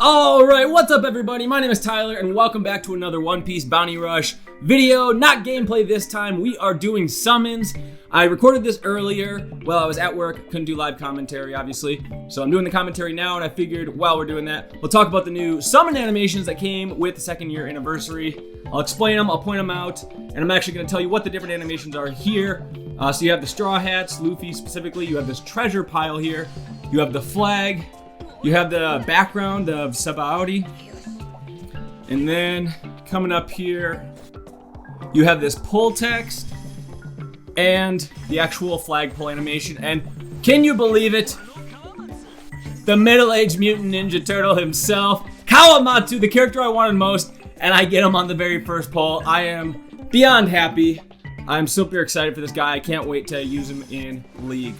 Alright, what's up everybody? My name is Tyler and welcome back to another One Piece Bounty Rush video. Not gameplay this time, we are doing summons. I recorded this earlier while I was at work, couldn't do live commentary obviously. So I'm doing the commentary now and I figured while we're doing that, we'll talk about the new summon animations that came with the 2nd year anniversary. I'll explain them, I'll point them out, and I'm actually going to tell you what the different animations are here. So you have the Straw Hats, Luffy specifically, you have this treasure pile here, you have the flag, you have the background of Sabaody, and then coming up here, you have this pull text and the actual flagpole animation. And can you believe it? The middle-aged mutant ninja turtle himself, Kawamatsu, the character I wanted most, and I get him on the very first pull. I am beyond happy. I'm super excited for this guy. I can't wait to use him in League.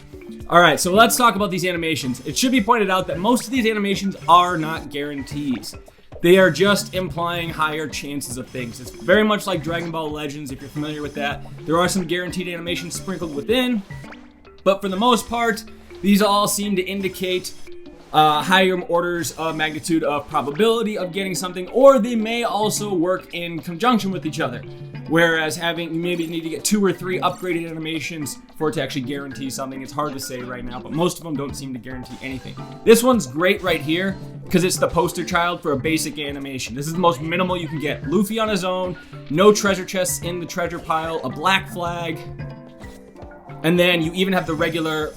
Alright, so let's talk about these animations. It should be pointed out that most of these animations are not guarantees. They are just implying higher chances of things. It's very much like Dragon Ball Legends, if you're familiar with that. There are some guaranteed animations sprinkled within, but for the most part, these all seem to indicate higher orders of magnitude of probability of getting something, or they may also work in conjunction with each other. Whereas you maybe need to get 2 or 3 upgraded animations for it to actually guarantee something. It's hard to say right now, but most of them don't seem to guarantee anything. This one's great right here because it's the poster child for a basic animation. This is the most minimal you can get. Luffy on his own, no treasure chests in the treasure pile, a black flag, and then you even have the regular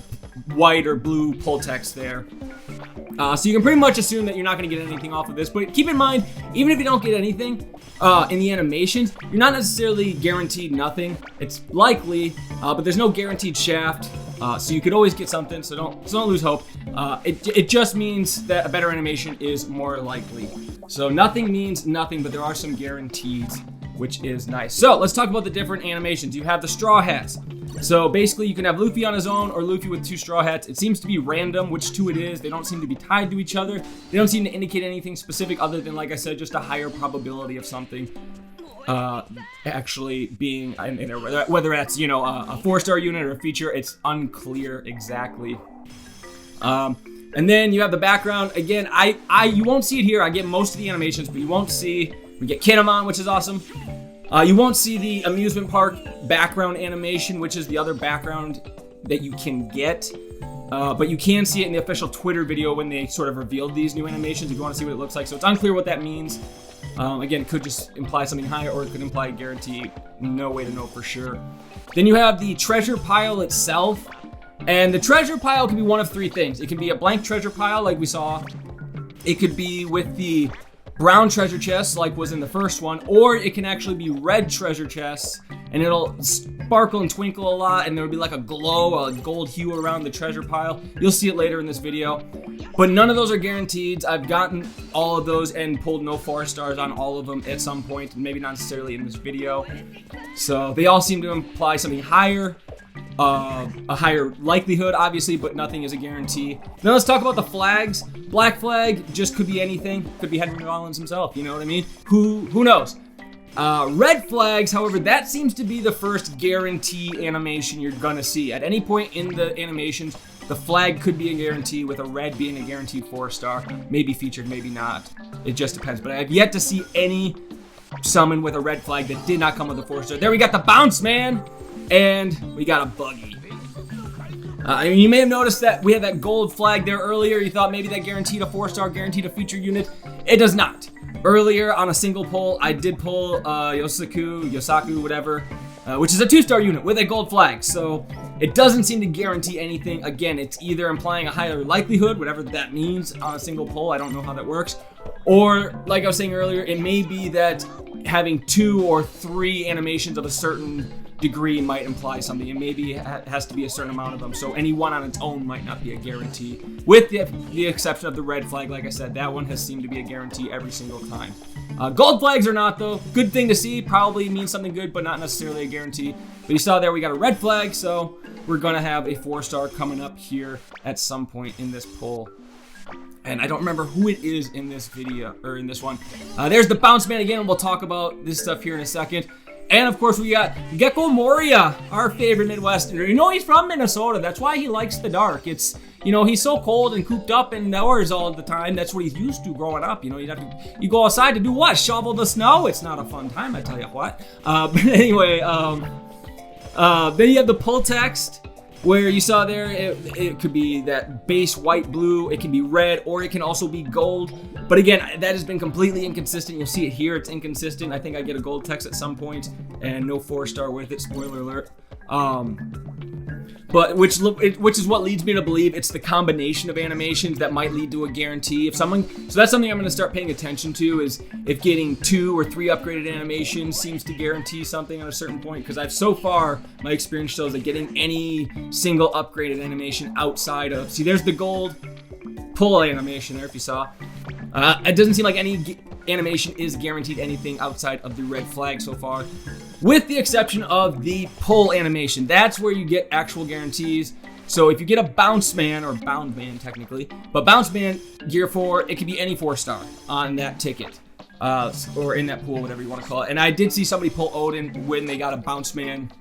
white or blue pull text there. So you can pretty much assume that you're not going to get anything off of this, but keep in mind, even if you don't get anything in the animations, you're not necessarily guaranteed nothing. It's likely, but there's no guaranteed shaft, so you could always get something, so don't lose hope. It just means that a better animation is more likely. So nothing means nothing, but there are some guarantees, which is nice. So let's talk about the different animations. You have the Straw Hats. So basically you can have Luffy on his own or Luffy with 2 straw hats. It seems to be random which 2 it is. They don't seem to be tied to each other. They don't seem to indicate anything specific other than, like I said, just a higher probability of something actually being in there. Whether that's, you know, a 4-star unit or a feature, it's unclear exactly. And then you have the background. Again, you won't see it here. I get most of the animations, but you won't see. We get Kinemon, which is awesome. You won't see the amusement park background animation, which is the other background that you can get. But you can see it in the official Twitter video when they sort of revealed these new animations if you want to see what it looks like. So it's unclear what that means. Again, it could just imply something higher or it could imply a guarantee. No way to know for sure. Then you have the treasure pile itself. And the treasure pile can be one of 3 things. It can be a blank treasure pile like we saw. It could be with the brown treasure chests like was in the first one, or it can actually be red treasure chests and it'll sparkle and twinkle a lot and there'll be like a glow, a gold hue around the treasure pile. You'll see it later in this video, but none of those are guaranteed. I've gotten all of those and pulled no 4 stars on all of them at some point, maybe not necessarily in this video. So they all seem to imply something higher, a higher likelihood obviously, but nothing is a guarantee. Now let's talk about the flags. Black flag just could be anything. Could be Henry Rollins himself, you know what I mean? Who knows? Red flags, however, that seems to be the first guarantee animation you're gonna see. At any point in the animations, the flag could be a guarantee, with a red being a guaranteed 4-star. Maybe featured, maybe not. It just depends. But I have yet to see any summon with a red flag that did not come with a 4-star. There we got the bounce man, and we got a buggy. You may have noticed that we had that gold flag there earlier. You thought maybe that guaranteed a 4-star, guaranteed a feature unit. It does not. Earlier on a single pull, I did pull Yosaku, whatever, which is a 2-star unit with a gold flag. So it doesn't seem to guarantee anything. Again, it's either implying a higher likelihood, whatever that means on a single pull. I don't know how that works. Or, like I was saying earlier, it may be that having 2 or 3 animations of a certain degree might imply something, and maybe it has to be a certain amount of them, so any one on its own might not be a guarantee, with the exception of the red flag. Like I said, that one has seemed to be a guarantee every single time. Gold flags are not, though. Good thing to see, probably means something good, but not necessarily a guarantee. But you saw there we got a red flag, so we're gonna have a 4-star coming up here at some point in this pull. And I don't remember who it is in this video, or in this one. There's the bounce man again, and we'll talk about this stuff here in a second. And of course we got Gecko Moria, our favorite Midwesterner. You know he's from Minnesota, that's why he likes the dark. It's you know, he's so cold and cooped up indoors all the time. That's what he's used to growing up. You know, you go outside to do what? Shovel the snow? It's not a fun time, I tell you what. But anyway, then you have the pull text, where you saw there, it could be that base white, blue, it can be red, or it can also be gold. But again, that has been completely inconsistent. You'll see it here, it's inconsistent. I think I get a gold text at some point, and no 4-star with it, spoiler alert. But which is what leads me to believe it's the combination of animations that might lead to a guarantee. So that's something I'm going to start paying attention to, is if getting 2 or 3 upgraded animations seems to guarantee something at a certain point. Because so far, my experience shows that getting any single upgraded animation outside of, see, there's the gold pull animation there, if you saw. It doesn't seem like any animation is guaranteed anything outside of the red flag so far, with the exception of the pull animation. That's where you get actual guarantees. So if you get a bounce man, or bound man technically, but bounce man gear 4, it could be any 4-star on that ticket, or in that pool, whatever you want to call it. And I did see somebody pull Oden when they got a bounce man.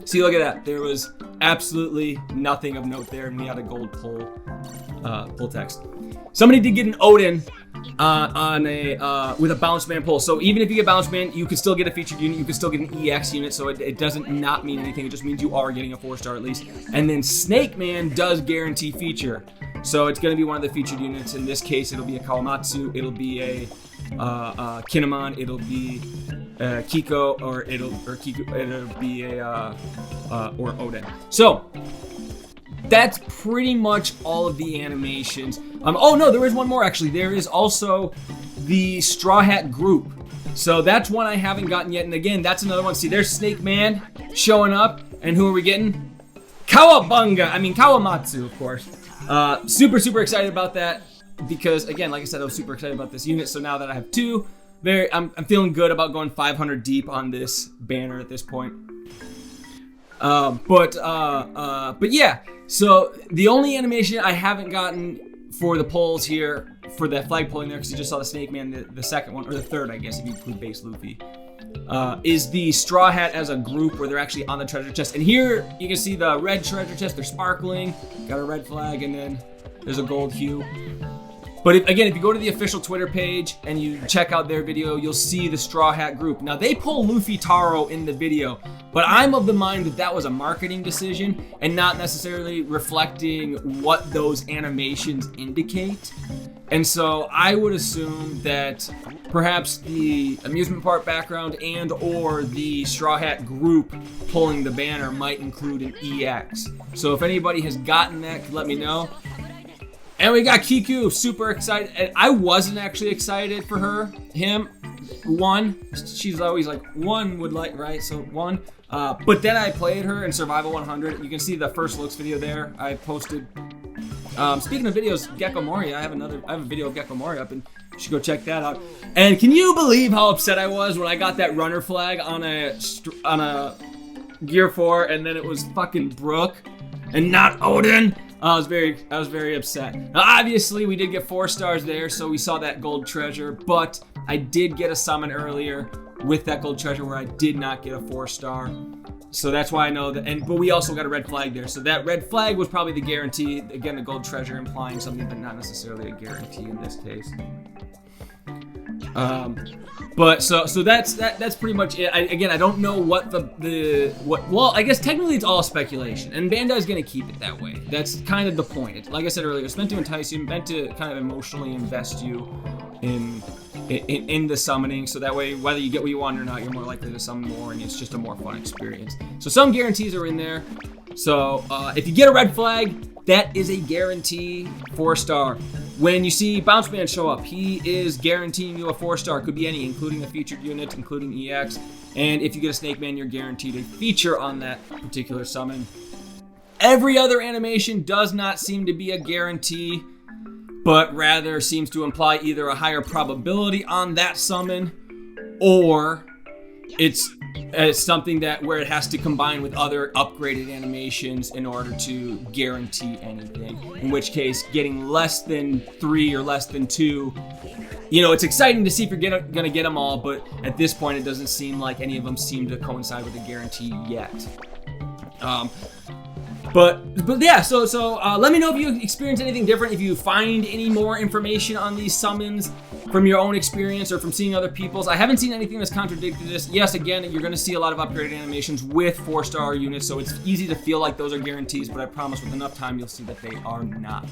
See, look at that. There was absolutely nothing of note there, and we had a gold pull text. Somebody did get an Oden with a bounce man pull. So even if you get bounce man, you could still get a featured unit. You could still get an EX unit. So it doesn't not mean anything. It just means you are getting a 4-star at least. And then Snake Man does guarantee feature. So it's going to be one of the featured units. In this case, it'll be a Kawamatsu. It'll be a Kinemon. It'll be Kiko, or it'll be a or Oden. So that's pretty much all of the animations. Oh no, there is one more actually. There is also the Straw Hat group. So that's one I haven't gotten yet. And again, that's another one. See, there's Snake Man showing up. And who are we getting? Kawamatsu, of course. Super excited about that. Because again, like I said, I was super excited about this unit. So now that I have 2, I'm feeling good about going 500 deep on this banner at this point. But yeah. So the only animation I haven't gotten for the polls here, for that flag pulling there, because you just saw the Snake Man, the second one, or the third, I guess, if you include base Luffy, is the Straw Hat as a group, where they're actually on the treasure chest. And here you can see the red treasure chest. They're sparkling, got a red flag, and then there's a gold hue. But if you go to the official Twitter page and you check out their video, you'll see the Straw Hat group. Now, they pull Luffy Taro in the video, but I'm of the mind that was a marketing decision and not necessarily reflecting what those animations indicate. And so I would assume that perhaps the amusement park background and or the Straw Hat group pulling the banner might include an EX. So if anybody has gotten that, let me know. And we got Kiku, super excited. And I wasn't actually excited for him. 1, she's always like, 1 would like, right? So 1. But then I played her in Survival 100. You can see the first looks video there. I posted. Speaking of videos, Gecko Mori, I have a video of Gecko Mori up, and you should go check that out. And can you believe how upset I was when I got that runner flag on a Gear 4, and then it was fucking Brook and not Oden? I was very upset. Now, obviously, we did get 4 stars there, so we saw that gold treasure, but I did get a summon earlier with that gold treasure where I did not get a 4-star. So that's why I know that, but we also got a red flag there. So that red flag was probably the guarantee. Again, the gold treasure implying something, but not necessarily a guarantee in this case. But so that's pretty much it. I don't know what well, I guess technically it's all speculation, and Bandai's gonna keep it that way. That's kind of the point. Like I said earlier, it's meant to entice you, meant to kind of emotionally invest you in the summoning, so that way whether you get what you want or not, you're more likely to summon more, and it's just a more fun experience. So some guarantees are in there. So if you get a red flag, that is a guarantee 4-star. When you see Bounce Man show up, he is guaranteeing you a 4-star. Could be any, including a featured unit, including EX. And if you get a Snake Man, you're guaranteed a feature on that particular summon. Every other animation does not seem to be a guarantee, but rather seems to imply either a higher probability on that summon, or it's something where it has to combine with other upgraded animations in order to guarantee anything. In which case, getting less than 3 or less than 2, it's exciting to see if you're gonna get them all, but at this point, it doesn't seem like any of them seem to coincide with a guarantee yet. But yeah, so let me know if you experience anything different, if you find any more information on these summons from your own experience or from seeing other people's. I haven't seen anything that's contradicted this. Yes, again, you're going to see a lot of upgraded animations with 4-star units, so it's easy to feel like those are guarantees, but I promise with enough time you'll see that they are not.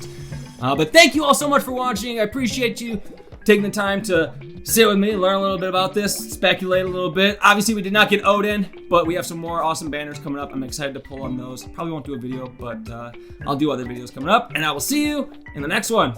But thank you all so much for watching. I appreciate you taking the time to sit with me, learn a little bit about this, speculate a little bit. Obviously, we did not get Oden, but we have some more awesome banners coming up. I'm excited to pull on those. Probably won't do a video, but I'll do other videos coming up, and I will see you in the next one.